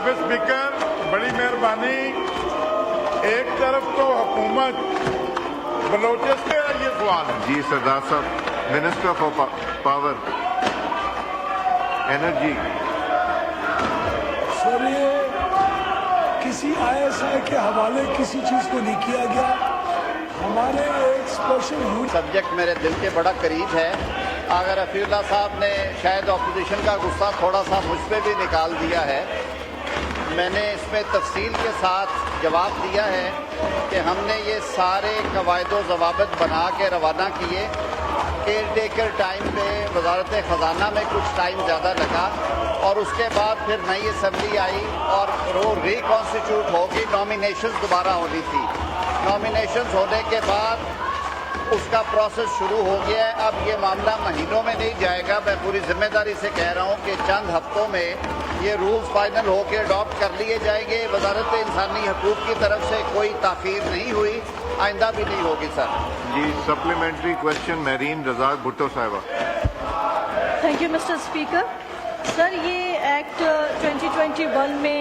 जनाब स्पीकर, बड़ी मेहरबानी। एक तरफ तो हुकूमत बलोचिस्तान का ये सवाल है। जी सरदार साहब, minister for power energy. Sir, ये किसी ISI के हवाले किसी चीज़ को नहीं किया गया। हमारे एक स्पेशल सब्जेक्ट मेरे दिल के बड़ा करीब है। अगर रफीउल्लाह साहब ने शायद अपोजिशन का गुस्सा थोड़ा सा मुझ पे भी निकाल दिया है, मैंने इसमें तफसील के साथ जवाब दिया है कि हमने ये सारे कवायद व ज़वाबित बना के रवाना किए। केयर टेकर टाइम पे वजारत ख़जाना में कुछ टाइम ज़्यादा लगा और उसके बाद फिर नई असम्बली आई और वो रिकॉन्स्टिट्यूट होगी। नॉमिनेशंस दोबारा होनी थी। नॉमिनेशंस होने के बाद उसका प्रोसेस शुरू हो गया है। अब ये मामला महीनों में नहीं जाएगा। मैं पूरी जिम्मेदारी से कह रहा हूँ कि चंद हफ्तों में ये रूल्स फाइनल होकर अडॉप्ट कर लिए जाएंगे। वजारत इंसानी हकूक़ की तरफ से कोई ताख़ीर नहीं हुई, आइंदा भी नहीं होगी। सर जी, सप्लीमेंट्री क्वेश्चन महरीन रज़ाक भुट्टो साहिबा। Thank you mister speaker. Sir, ये एक्ट 2021 में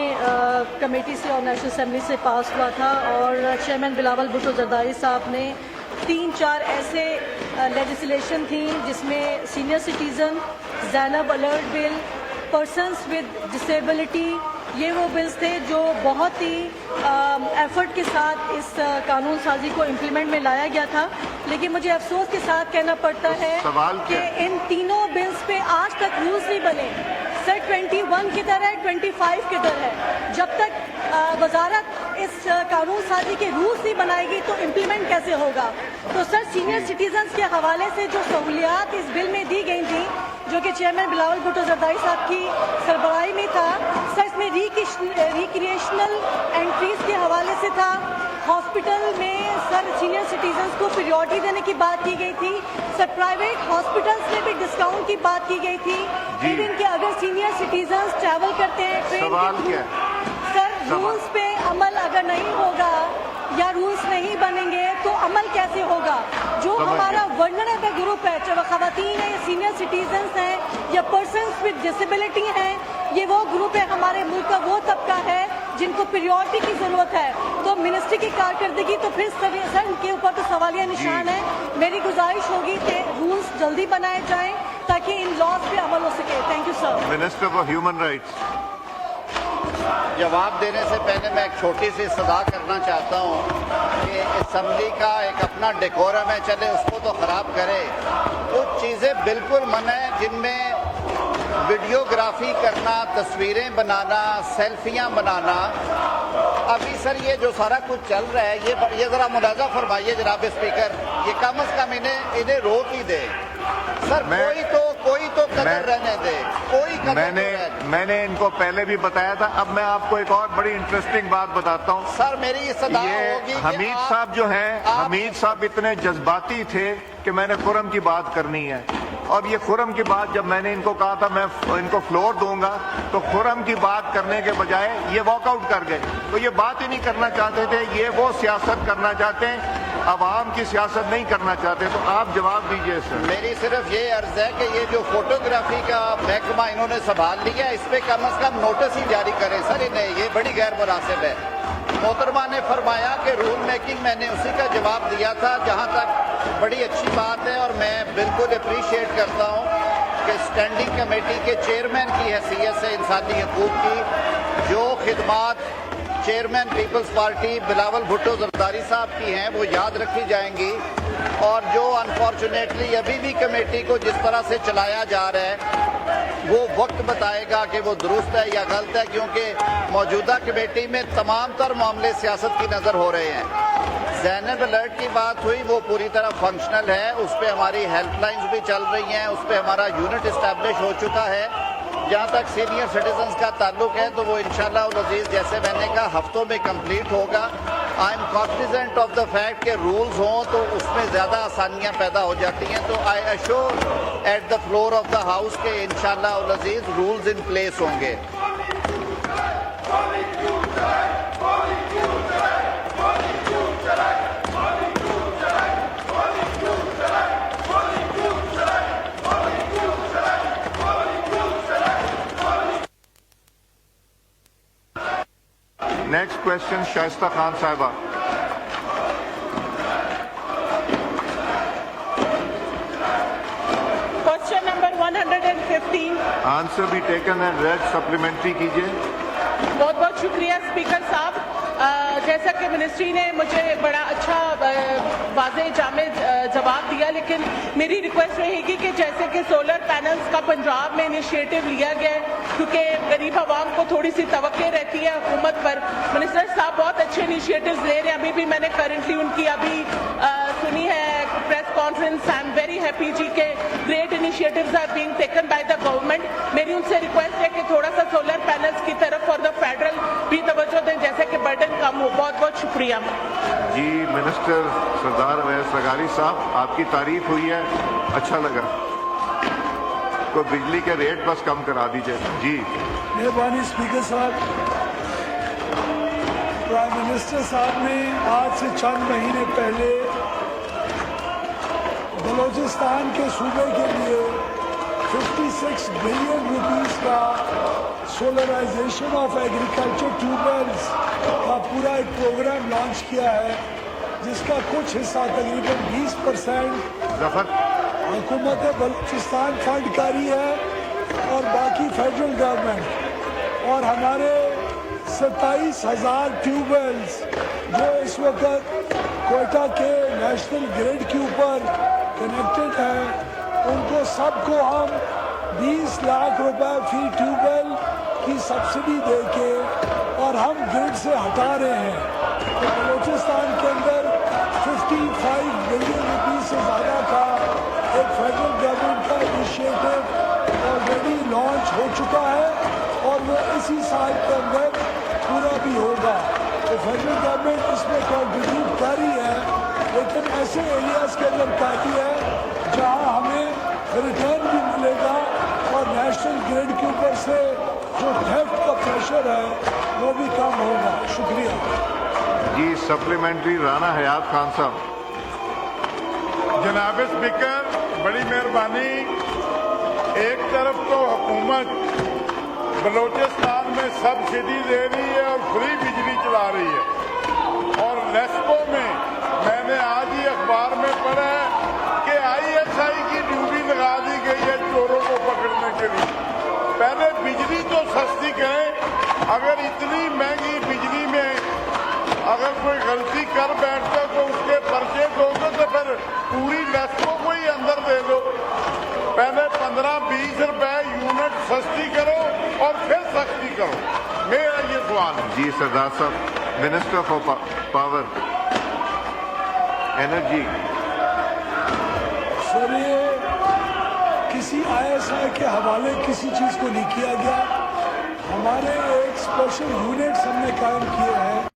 कमेटी से और नेशनल असेंबली से पास हुआ था और चेयरमैन बिलावल भुट्टो जरदारी साहब ने 3-4 ऐसे लेजिस्लेशन थी जिसमें senior citizen, Zainab alert bill, persons with disability, ये वो बिल्स थे जो बहुत ही एफर्ट के साथ इस कानून साजी को इम्प्लीमेंट में लाया गया था। लेकिन मुझे अफसोस के साथ कहना पड़ता है कि इन तीनों बिल्स पे आज तक रूल्स नहीं बने। सर, 21 किधर है, 25 किधर है? जब तक वजारत इस कानून साजी के रूल्स नहीं बनाएगी तो इम्प्लीमेंट कैसे होगा? तो सर, सीनियर सिटीजन्स के हवाले से जो सहूलियात इस बिल में दी गई थी, जो कि चेयरमैन बिलावल भुट्टो जरदारी साहब की सरबराही में था, सर इसमें रिक्रिएशनल एंट्रीज के हवाले से था। हॉस्पिटल में सर सीनियर सिटीजन्स को प्रियोरिटी देने की बात की गई थी। सर, प्राइवेट हॉस्पिटल्स में भी डिस्काउंट की बात की गई थी। इवन कि अगर सीनियर सिटीजन्स ट्रैवल करते हैं ट्रेन, सर रूल्स पे अमल अगर नहीं होगा या रूल्स नहीं बनेंगे तो अमल कैसे होगा? जो हमारा वल्नरेबल ग्रुप है, चाहे वो खवातीन है या सीनियर सिटीजन्स हैं या पर्सन्स विद डिसेबिलिटी हैं, ये वो ग्रुप है हमारे मुल्क का, वो तबका है जिनको प्रियोरिटी की ज़रूरत है। तो मिनिस्ट्री की कारकर्दगी तो फिर सर इनके ऊपर तो सवालिया निशान है। मेरी गुजारिश होगी कि रूल्स जल्दी बनाए जाएं ताकि इन लॉज पे अमल हो सके। Thank you sir. Minister for human rights. जवाब देने से पहले मैं एक छोटी सी सदा करना चाहता हूँ कि असम्बली का एक अपना डेकोरम है, चले उसको तो ख़राब करे। कुछ चीज़ें बिल्कुल मना है जिनमें वीडियोग्राफी करना, तस्वीरें बनाना, सेल्फियाँ बनाना। अभी सर ये जो सारा कुछ चल रहा है, ये ज़रा मुलाजा फरमाइए जनाब स्पीकर, ये कम अज़ कम इन्हें रोक ही दे। सर कोई तो कदर रहने दे, कोई कदर। मैंने इनको पहले भी बताया था। अब मैं आपको एक और बड़ी इंटरेस्टिंग बात बताता हूँ। सर, मेरी सदा होगी कि हमीद साहब जो हैं, हमीद साहब इतने जज्बाती थे कि मैंने खुरम की बात करनी है। और ये खुरम की बात जब मैंने इनको कहा था मैं इनको फ्लोर दूंगा, तो खुरम की बात करने के बजाय ये वॉकआउट कर गए। तो ये बात ही नहीं करना चाहते थे, ये वो सियासत करना चाहते हैं, अवाम की सियासत नहीं करना चाहते। तो आप जवाब दीजिए सर। मेरी सिर्फ ये अर्ज है कि ये जो फोटोग्राफी का महकमा इन्होंने संभाल लिया, इस पे कम अज़ कम नोटिस ही जारी करें सर इन्हें, ये बड़ी गैर मुनासिब है। मोहतरमा ने फरमाया कि रूल मेकिंग, मैंने उसी का जवाब दिया था। जहाँ तक बड़ी अच्छी बात है और मैं बिल्कुल अप्रीशिएट करता हूँ कि स्टैंडिंग कमेटी के चेयरमैन की हैसियत से इंसानी हकूक़ की जो खिदमात चेयरमैन पीपल्स पार्टी बिलावल भुट्टो जरदारी साहब की हैं वो याद रखी जाएंगी। और जो अनफॉर्चुनेटली अभी भी कमेटी को जिस तरह से चलाया जा रहा है वो वक्त बताएगा कि वो दुरुस्त है या गलत है, क्योंकि मौजूदा कमेटी में तमाम तर मामले सियासत की नज़र हो रहे हैं। ज़ैनब अलर्ट की बात हुई, वो पूरी तरह फंक्शनल है, उस पर हमारी हेल्पलाइंस भी चल रही हैं, उस पर हमारा यूनिट इस्टेब्लिश हो चुका है। जहाँ तक सीनियर सिटीजन्स का ताल्लुक है तो वो इंशाअल्लाह उल अज़ीज़ जैसे मैंने कहा हफ्तों में कंप्लीट होगा। I am confident of the fact कि रूल्स हों तो उसमें ज़्यादा आसानियाँ पैदा हो जाती हैं। तो I assure at the floor of the house के इंशाअल्लाह उल अज़ीज़ रूल्स इन प्लेस होंगे। नेक्स्ट क्वेश्चन शाइस्ता खान साहिबा. Question number 115. आंसर भी टेकन एंड रेड. सप्लीमेंट्री कीजिए. बहुत बहुत शुक्रिया स्पीकर साहब. जैसा कि मिनिस्ट्री ने मुझे बड़ा अच्छा वाज़ेह जामे जवाब दिया, लेकिन मेरी रिक्वेस्ट रहेगी कि जैसे कि सोलर पैनल्स का पंजाब में इनिशिएटिव लिया गया है, क्योंकि गरीब आवाम को थोड़ी सी तवक्के रहती है हुकूमत पर. मिनिस्टर साहब बहुत अच्छे इनिशिएटिव्स ले रहे हैं. अभी भी मैंने करंटली उनकी सुनी है press conference. I am very happy जी के great initiatives are being taken by the government. मेरी उनसे रिक्वेस्ट है कि थोड़ा सा सोलर पैनल्स की तरफ फॉर द फेडरल भी तवज्जो दें, जैसे कि बर्डन कम हो. बहुत बहुत शुक्रिया. जी मिनिस्टर सरदार अवैस लगारी साहब, आपकी तारीफ हुई है, अच्छा लगा. कोई बिजली के रेट बस कम करा दीजिए. जी मेहरबानी स्पीकर साहब. प्राइम मिनिस्टर साहब ने आज से चंद महीने पहले बलूचिस्तान के सूबे के लिए 56 बिलियन रुपीस का सोलराइजेशन ऑफ एग्रीकल्चर ट्यूबवेल्स का पूरा एक प्रोग्राम लॉन्च किया है, जिसका कुछ हिस्सा तकरीबन 20% जफर हुकूमत बलूचिस्तान फंड कारी है और बाकी फेडरल गवर्नमेंट. और हमारे 27,000 ट्यूबवेल्स जो इस वक्त कोयटा के नेशनल ग्रिड के ऊपर कनेक्टेड हैं, उनको सबको हम 20 लाख रुपए फी ट्यूबवेल की सब्सिडी दे के और हम ग्रिड से हटा रहे हैं. तो बलूचिस्तान के अंदर 55 बिलियन रुपीस से ज़्यादा का एक फेडरल गवर्नमेंट का इनिशिएटिव ऑलरेडी लॉन्च हो चुका है और वो इसी साल के अंदर पूरा भी होगा. तो फेडरल गवर्नमेंट इसमें कॉन्ट्रीब्यूट कर रही है, लेकिन ऐसे एरियाज के अंदर कर रही है जहाँ हमें रिटर्न भी मिलेगा और नेशनल ग्रिड के ऊपर से जो थेफ्ट का प्रेशर है वो भी कम होगा. शुक्रिया. जी सप्लीमेंट्री राना हयात खान साहब. जनाब स्पीकर, बड़ी मेहरबानी. एक तरफ तो हुकूमत बलूचिस्तान में सब्सिडी दे रही है और फ्री बिजली चला रही है, और नेस्को में मैंने आज ही अखबार में पढ़ा है कि ISI की ड्यूटी लगा दी गई है चोरों को पकड़ने के लिए. पहले बिजली तो सस्ती करें. अगर इतनी महंगी बिजली में अगर कोई गलती कर बैठता तो उसके पर्चे दोगे तो फिर पूरी नेस्को को ही अंदर दे दो. पहले 15-20 रुपए यूनिट सस्ती करो और फिर सख्ती करो. मेरा ये सवाल है. जी सरदार साहब, minister for power energy. Sir ये किसी ISI के हवाले किसी चीज़ को नहीं किया गया. हमारे एक स्पेशल यूनिट्स हमने कायम किए हैं